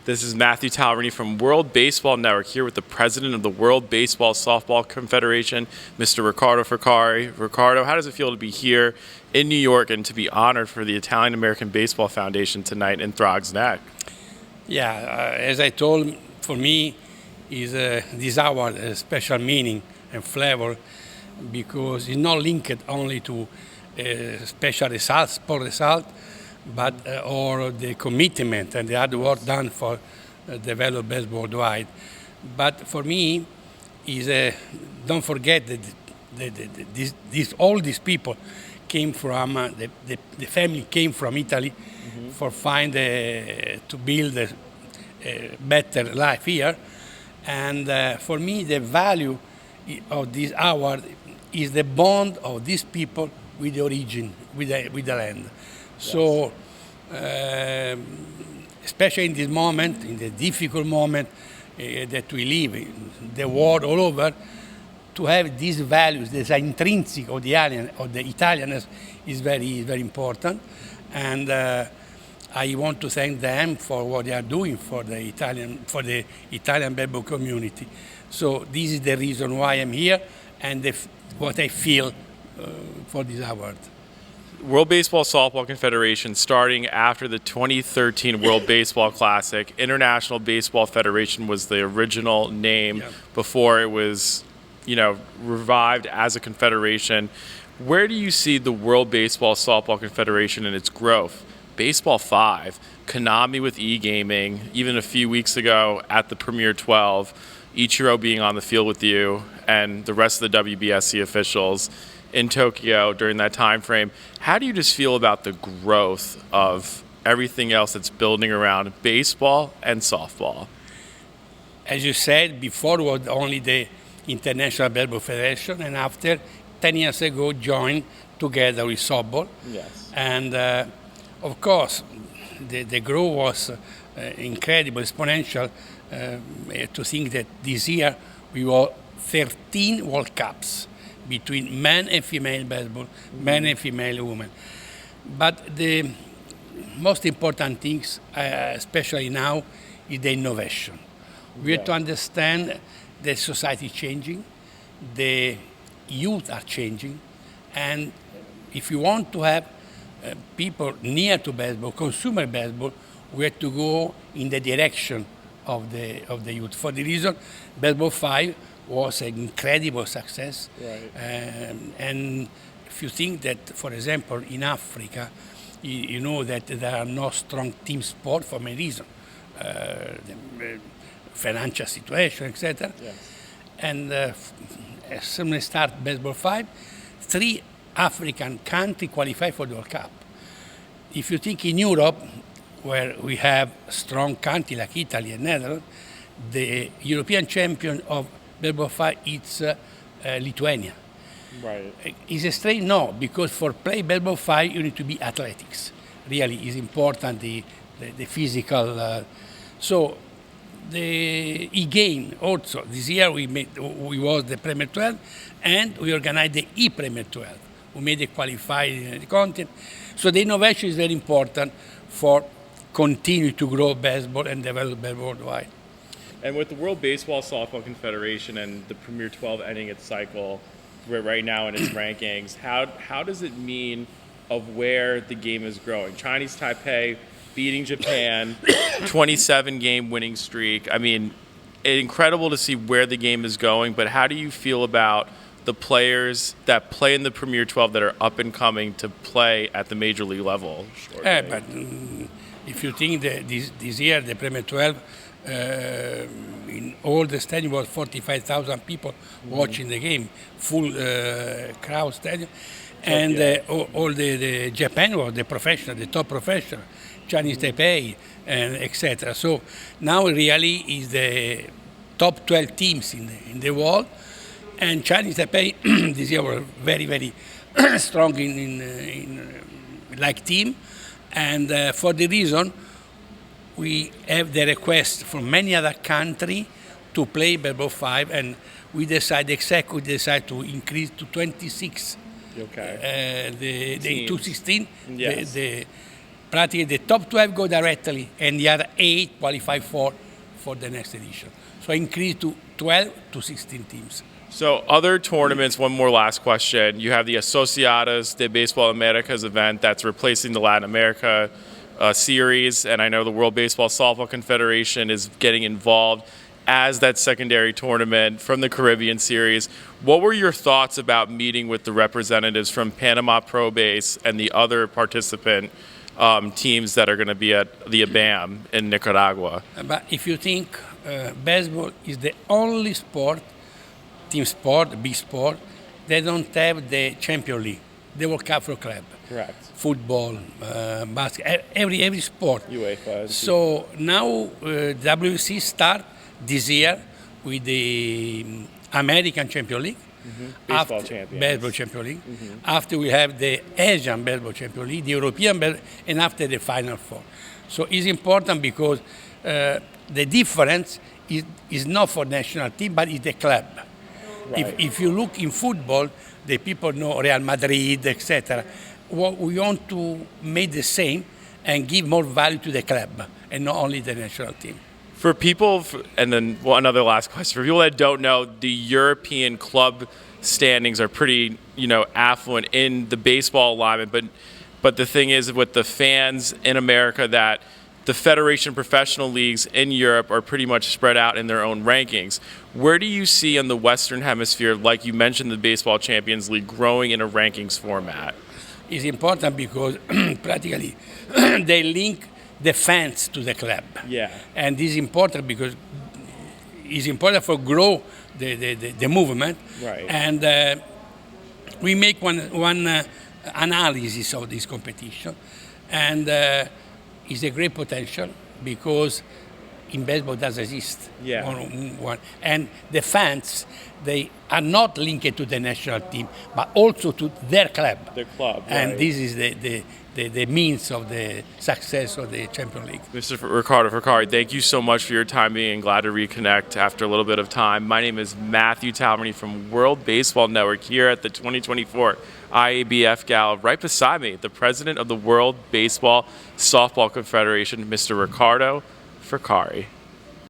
This is Matthew Tallarini from World Baseball Network here with the president of the World Baseball Softball Confederation, Mr. Riccardo Fraccari. Riccardo, how does it feel to be here in New York and to be honored for the Italian American Baseball Foundation tonight in Throggs Neck? Yeah, as I told, for me, is this award a special meaning and flavor because it's not linked only to special results, sport result, but or the commitment and the hard work done for develop baseball worldwide. But for me, is don't forget that all these people came from the family came from Italy for find to build a better life here, and for me the value of this award is the bond of these people with the origin, with the land. So, especially in this moment, in the difficult moment that we live in, the world all over, to have these values, this intrinsic of the Italianness is very important. And I want to thank them for what they are doing for the Italian baseball community. So this is the reason why I'm here and what I feel for this award. World Baseball Softball Confederation, starting after the 2013 World Baseball Classic. International Baseball Federation was the original name before it was, revived as a confederation. Where do you see the World Baseball Softball Confederation and its growth? Baseball 5, Konami with e-gaming, even a few weeks ago at the Premier 12, Ichiro being on the field with you, and the rest of the WBSC officials in Tokyo during that time frame. How do you just feel about the growth of everything else that's building around baseball and softball? As you said, before was only the International Baseball Federation, and after 10 years ago joined together with softball. Yes. And of course, the growth was incredible, exponential. To think that this year we were 13 World Cups between men and female baseball, men and female women. But the most important things, especially now, is the innovation. We have to understand the society is changing, the youth are changing, and if you want to have people near to baseball, consumer baseball, we have to go in the direction of the youth. For the reason, Baseball 5 was an incredible success. Right. And if you think that, for example, in Africa, you know that there are no strong team sport for many reasons, the financial situation, etc. Yes. And as soon as start Baseball 5, 3 African countries qualify for the World Cup. If you think in Europe, where we have strong countries like Italy and Netherlands, the European champion of Baseball 5 is Lithuania. Right. Is it strange? No, because for play Baseball 5 you need to be athletics. Really is important, the physical. So the e-game also. This year we was the Premier 12 and we organized the e-Premier 12. We made it qualified in the continent. So the innovation is very important for continue to grow baseball and develop baseball worldwide. And with the World Baseball Softball Confederation and the Premier 12 ending its cycle right now in its rankings, how does it mean of where the game is growing? Chinese Taipei beating Japan, 27-game winning streak. I mean, incredible to see where the game is going, but how do you feel about the players that play in the Premier 12 that are up and coming to play at the major league level? But if you think that this year the Premier 12, in all the stadium was 45,000 people watching the game, full crowd stadium, and all the Japan was the professional, the top professional, Chinese Taipei, and etc. So now really is the top 12 teams in the world, and Chinese Taipei this year were very strong in like team, and for the reason we have the request from many other countries to play Baseball 5, and we decide to increase to 26. Okay. The 216. Yes. practically the top 12 go directly, and the other 8 qualify for the next edition. So increase to 12 to 16 teams. So other tournaments, one more last question. You have the Asociados de Baseball Americas event that's replacing the Latin America series, and I know the World Baseball Softball Confederation is getting involved as that secondary tournament from the Caribbean series. What were your thoughts about meeting with the representatives from Panama Pro Base and the other participant teams that are going to be at the IABM in Nicaragua? But if you think baseball is the only sport, team sport, big sport, they don't have the Champions League, the World Cup for club. Correct. Football, basketball, every sport. UEFA. So now WBSC start this year with the American Champions League. Baseball champions. Baseball Champions League. After we have the Asian Baseball Champions League, the European Baseball, and after the Final Four. So it's important because the difference is not for national team, but it's the club. Right. If you look in football, the people know Real Madrid, etc. We want to make the same and give more value to the club and not only the national team. For people, and then another last question, for people that don't know, the European club standings are pretty, affluent in the baseball alignment, but the thing is with the fans in America that the Federation professional leagues in Europe are pretty much spread out in their own rankings. Where do you see in the Western Hemisphere, like you mentioned, the Baseball Champions League growing in a rankings format? It's important because practically they link the fans to the club. Yeah. And this is important because it's important for grow the movement. Right. And we make one analysis of this competition, and it's a great potential because in baseball does exist. Yeah. And the fans, they are not linked to the national team, but also to their club. Their club, and right. this is the means of the success of the Champions League. Mr. Riccardo Fraccari, thank you so much for your time being glad to reconnect after a little bit of time. My name is Matthew Tallarini from World Baseball Network here at the 2024 IABF Gala. Right beside me, the president of the World Baseball Softball Confederation, Mr. Riccardo Fraccari.